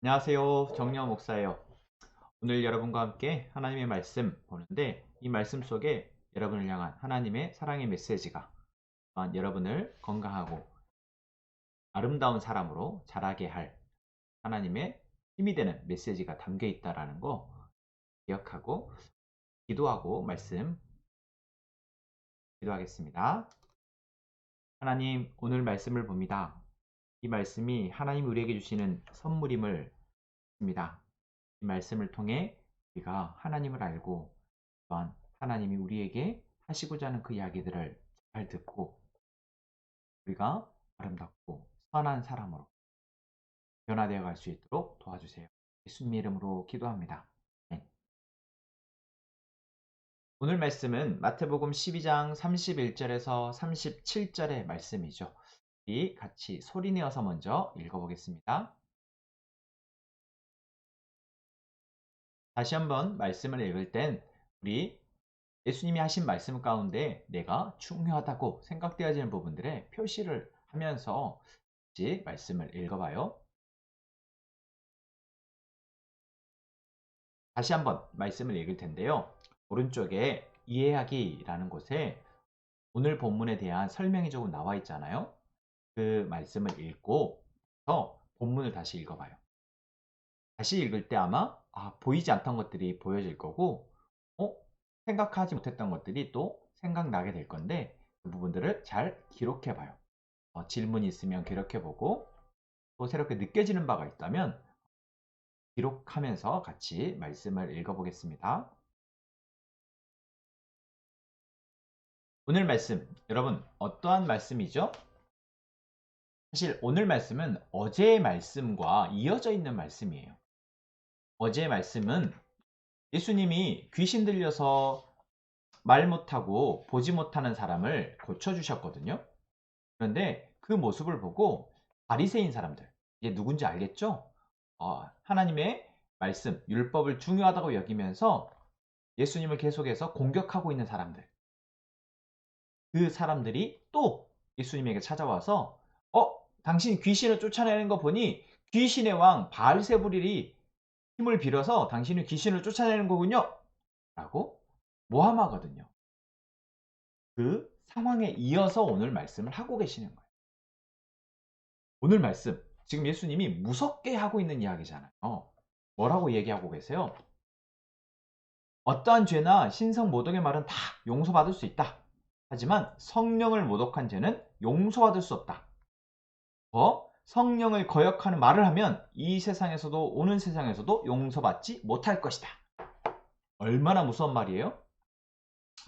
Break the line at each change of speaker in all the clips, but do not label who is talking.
안녕하세요. 정려 목사예요. 오늘 여러분과 함께 하나님의 말씀 보는데 이 말씀 속에 여러분을 향한 하나님의 사랑의 메시지가 또한 여러분을 건강하고 아름다운 사람으로 자라게 할 하나님의 힘이 되는 메시지가 담겨 있다라는 거 기억하고 기도하고 기도하겠습니다. 하나님, 오늘 말씀을 봅니다. 이 말씀이 하나님 우리에게 주시는 선물임을 믿습니다. 이 말씀을 통해 우리가 하나님을 알고 또한 하나님이 우리에게 하시고자 하는 그 이야기들을 잘 듣고 우리가 아름답고 선한 사람으로 변화되어 갈 수 있도록 도와주세요. 예수님 이름으로 기도합니다. 네. 오늘 말씀은 마태복음 12장 31절에서 37절의 말씀이죠. 우리 같이 소리내어서 먼저 읽어보겠습니다. 다시 한번 말씀을 읽을 땐 우리 예수님이 하신 말씀 가운데 내가 중요하다고 생각되어지는 부분들에 표시를 하면서 같이 말씀을 읽어봐요. 다시 한번 말씀을 읽을 텐데요. 오른쪽에 이해하기라는 곳에 오늘 본문에 대한 설명이 조금 나와 있잖아요. 그 말씀을 읽고 본문을 다시 읽어봐요. 다시 읽을 때 아마 보이지 않던 것들이 보여질 거고 어? 생각하지 못했던 것들이 또 생각나게 될 건데 그 부분들을 잘 기록해 봐요. 질문이 있으면 기록해 보고 또 새롭게 느껴지는 바가 있다면 기록하면서 같이 말씀을 읽어 보겠습니다. 오늘 말씀, 여러분 어떠한 말씀이죠? 사실 오늘 말씀은 어제의 말씀과 이어져 있는 말씀이에요. 어제의 말씀은 예수님이 귀신 들려서 말 못하고 보지 못하는 사람을 고쳐주셨거든요. 그런데 그 모습을 보고 바리새인 사람들, 이게 누군지 알겠죠? 하나님의 말씀, 율법을 중요하다고 여기면서 예수님을 계속해서 공격하고 있는 사람들. 그 사람들이 또 예수님에게 찾아와서 당신 귀신을 쫓아내는 거 보니 귀신의 왕 바알세불이 힘을 빌어서 당신이 귀신을 쫓아내는 거군요. 라고 모함하거든요. 그 상황에 이어서 오늘 말씀을 하고 계시는 거예요. 오늘 말씀, 지금 예수님이 무섭게 하고 있는 이야기잖아요. 뭐라고 얘기하고 계세요? 어떠한 죄나 신성 모독의 말은 다 용서받을 수 있다. 하지만 성령을 모독한 죄는 용서받을 수 없다. 성령을 거역하는 말을 하면 이 세상에서도 오는 세상에서도 용서받지 못할 것이다. 얼마나 무서운 말이에요?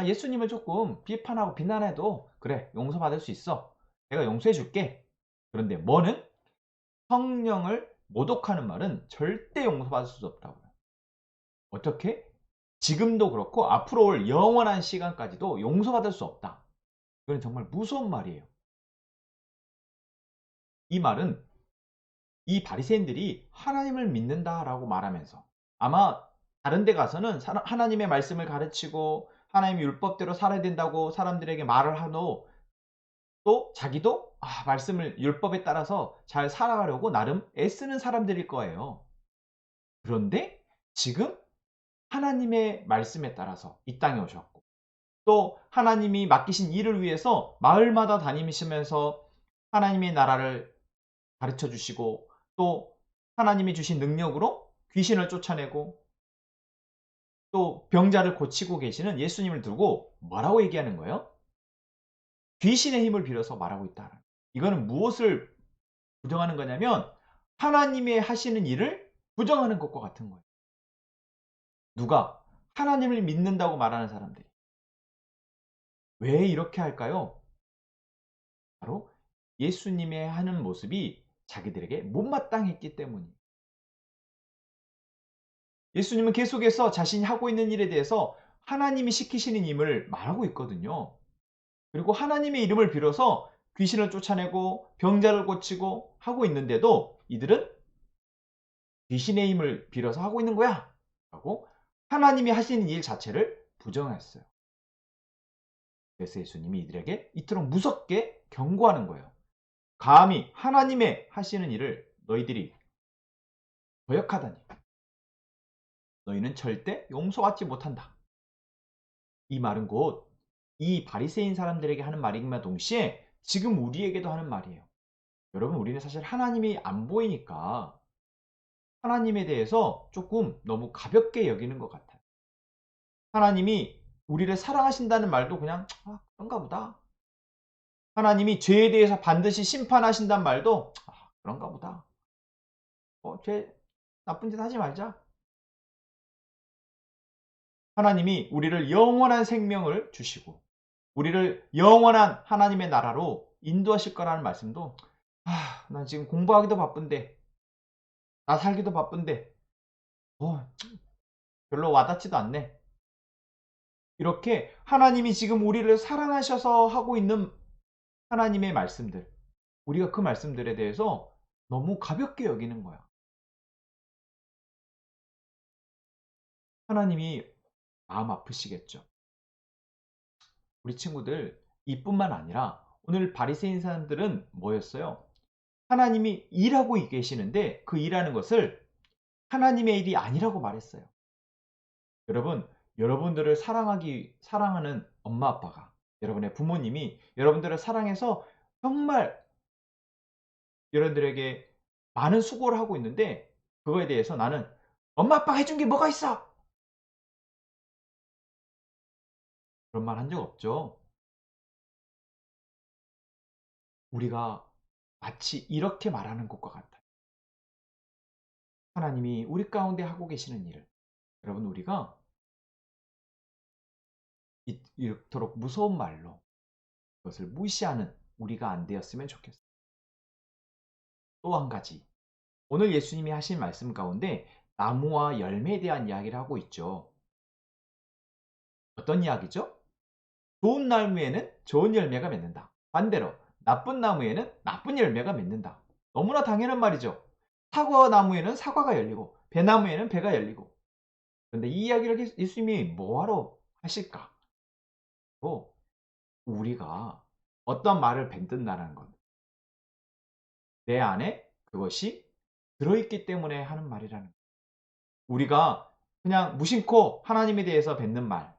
예수님을 조금 비판하고 비난해도 그래, 용서받을 수 있어. 내가 용서해 줄게. 그런데 뭐는? 성령을 모독하는 말은 절대 용서받을 수 없다고요. 어떻게? 지금도 그렇고 앞으로 올 영원한 시간까지도 용서받을 수 없다. 이건 정말 무서운 말이에요. 이 말은 이 바리새인들이 하나님을 믿는다라고 말하면서 아마 다른 데 가서는 하나님의 말씀을 가르치고 하나님의 율법대로 살아야 된다고 사람들에게 말을 하도 또 자기도 말씀을 율법에 따라서 잘 살아가려고 나름 애쓰는 사람들일 거예요. 그런데 지금 하나님의 말씀에 따라서 이 땅에 오셨고 또 하나님이 맡기신 일을 위해서 마을마다 다니시면서 하나님의 나라를 가르쳐 주시고 또 하나님이 주신 능력으로 귀신을 쫓아내고 또 병자를 고치고 계시는 예수님을 두고 뭐라고 얘기하는 거예요? 귀신의 힘을 빌어서 말하고 있다. 이거는 무엇을 부정하는 거냐면 하나님의 하시는 일을 부정하는 것과 같은 거예요. 누가? 하나님을 믿는다고 말하는 사람들이. 왜 이렇게 할까요? 바로 예수님의 하는 모습이 자기들에게 못마땅했기 때문이에요. 예수님은 계속해서 자신이 하고 있는 일에 대해서 하나님이 시키시는 임을 말하고 있거든요. 그리고 하나님의 이름을 빌어서 귀신을 쫓아내고 병자를 고치고 하고 있는데도 이들은 귀신의 힘을 빌어서 하고 있는 거야 라고 하나님이 하시는 일 자체를 부정했어요. 그래서 예수님이 이들에게 이토록 무섭게 경고하는 거예요. 감히 하나님의 하시는 일을 너희들이 거역하다니 너희는 절대 용서받지 못한다. 이 말은 곧 이 바리새인 사람들에게 하는 말임과 동시에 지금 우리에게도 하는 말이에요. 여러분, 우리는 사실 하나님이 안 보이니까 하나님에 대해서 조금 너무 가볍게 여기는 것 같아요. 하나님이 우리를 사랑하신다는 말도 그냥 그런가 보다. 하나님이 죄에 대해서 반드시 심판하신다는 말도 그런가 보다. 죄 나쁜 짓 하지 말자. 하나님이 우리를 영원한 생명을 주시고 우리를 영원한 하나님의 나라로 인도하실 거라는 말씀도 난 지금 공부하기도 바쁜데 나 살기도 바쁜데 별로 와닿지도 않네. 이렇게 하나님이 지금 우리를 사랑하셔서 하고 있는 하나님의 말씀들, 우리가 그 말씀들에 대해서 너무 가볍게 여기는 거야. 하나님이 마음 아프시겠죠. 우리 친구들 이뿐만 아니라 오늘 바리새인 사람들은 뭐였어요? 하나님이 일하고 계시는데 그 일하는 것을 하나님의 일이 아니라고 말했어요. 여러분, 여러분들을 사랑하는 엄마 아빠가, 여러분의 부모님이 여러분들을 사랑해서 정말 여러분들에게 많은 수고를 하고 있는데 그거에 대해서 나는 엄마 아빠가 해준 게 뭐가 있어? 그런 말 한 적 없죠. 우리가 마치 이렇게 말하는 것과 같아요. 하나님이 우리 가운데 하고 계시는 일을 여러분 우리가 이토록 무서운 말로 그것을 무시하는 우리가 안 되었으면 좋겠어요. 또 한 가지, 오늘 예수님이 하신 말씀 가운데 나무와 열매에 대한 이야기를 하고 있죠. 어떤 이야기죠? 좋은 나무에는 좋은 열매가 맺는다. 반대로 나쁜 나무에는 나쁜 열매가 맺는다. 너무나 당연한 말이죠. 사과 나무에는 사과가 열리고 배나무에는 배가 열리고. 그런데 이 이야기를 예수님이 뭐하러 하실까? 우리가 어떤 말을 뱉는다는 것, 내 안에 그것이 들어있기 때문에 하는 말이라는 거예요. 우리가 그냥 무심코 하나님에 대해서 뱉는 말,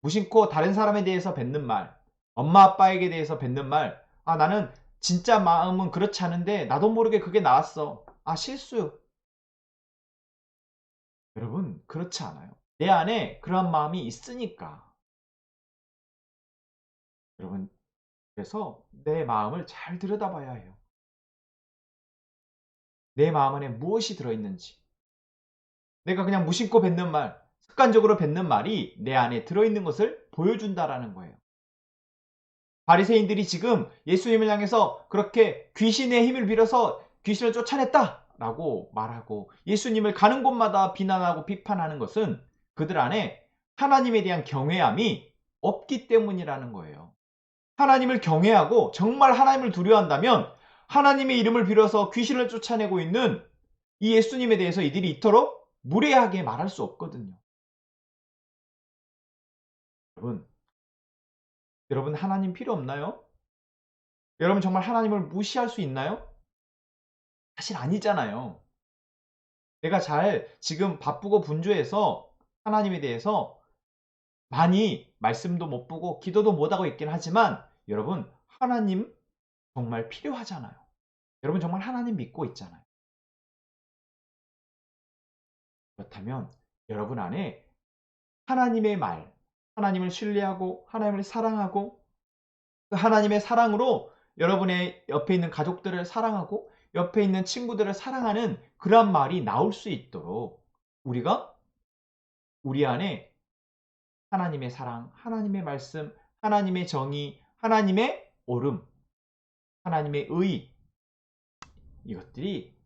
무심코 다른 사람에 대해서 뱉는 말, 엄마 아빠에게 대해서 뱉는 말, 나는 진짜 마음은 그렇지 않은데 나도 모르게 그게 나왔어. 실수. 여러분, 그렇지 않아요. 내 안에 그러한 마음이 있으니까. 여러분, 그래서 내 마음을 잘 들여다봐야 해요. 내 마음 안에 무엇이 들어있는지. 내가 그냥 무심코 뱉는 말, 습관적으로 뱉는 말이 내 안에 들어있는 것을 보여준다라는 거예요. 바리새인들이 지금 예수님을 향해서 그렇게 귀신의 힘을 빌어서 귀신을 쫓아냈다라고 말하고 예수님을 가는 곳마다 비난하고 비판하는 것은 그들 안에 하나님에 대한 경외함이 없기 때문이라는 거예요. 하나님을 경외하고 정말 하나님을 두려워한다면 하나님의 이름을 빌어서 귀신을 쫓아내고 있는 이 예수님에 대해서 이들이 이토록 무례하게 말할 수 없거든요. 여러분 하나님 필요 없나요? 여러분 정말 하나님을 무시할 수 있나요? 사실 아니잖아요. 내가 지금 바쁘고 분주해서 하나님에 대해서 많이 말씀도 못 보고 기도도 못하고 있긴 하지만 여러분 하나님 정말 필요하잖아요. 여러분 정말 하나님 믿고 있잖아요. 그렇다면 여러분 안에 하나님의 말, 하나님을 신뢰하고 하나님을 사랑하고 그 하나님의 사랑으로 여러분의 옆에 있는 가족들을 사랑하고 옆에 있는 친구들을 사랑하는 그러한 말이 나올 수 있도록 우리가 우리 안에 하나님의 사랑, 하나님의 말씀, 하나님의 정의, 하나님의 옳음, 하나님의 의 이것들이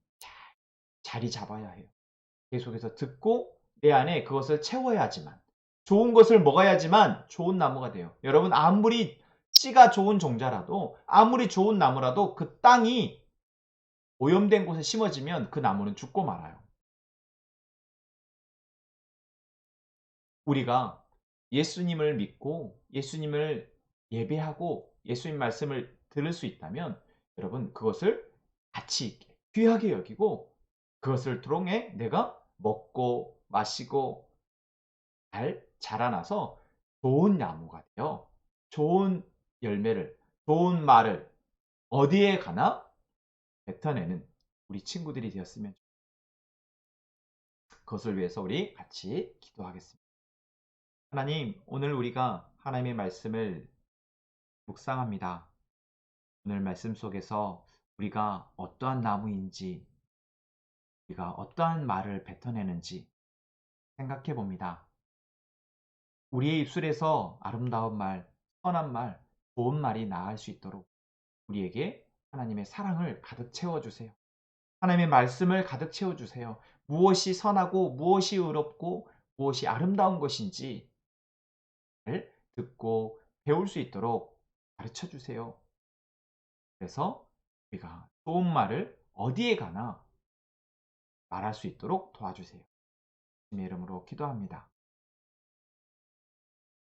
자리 잡아야 해요. 계속해서 듣고 내 안에 그것을 채워야지만 좋은 것을 먹어야지만 좋은 나무가 돼요. 여러분 아무리 씨가 좋은 종자라도 아무리 좋은 나무라도 그 땅이 오염된 곳에 심어지면 그 나무는 죽고 말아요. 우리가 예수님을 믿고 예수님을 예배하고 예수님 말씀을 들을 수 있다면 여러분 그것을 가치 있게 귀하게 여기고 그것을 통해 내가 먹고 마시고 잘 자라나서 좋은 나무가 되어 좋은 열매를, 좋은 말을 어디에 가나 뱉어내는 우리 친구들이 되었으면 좋겠습니다. 그것을 위해서 우리 같이 기도하겠습니다. 하나님, 오늘 우리가 하나님의 말씀을 묵상합니다. 오늘 말씀 속에서 우리가 어떠한 나무인지, 우리가 어떠한 말을 뱉어내는지 생각해 봅니다. 우리의 입술에서 아름다운 말, 선한 말, 좋은 말이 나갈 수 있도록 우리에게 하나님의 사랑을 가득 채워주세요. 하나님의 말씀을 가득 채워주세요. 무엇이 선하고 무엇이 의롭고 무엇이 아름다운 것인지 듣고 배울 수 있도록 가르쳐 주세요. 그래서 우리가 좋은 말을 어디에 가나 말할 수 있도록 도와주세요. 주님의 이름으로 기도합니다.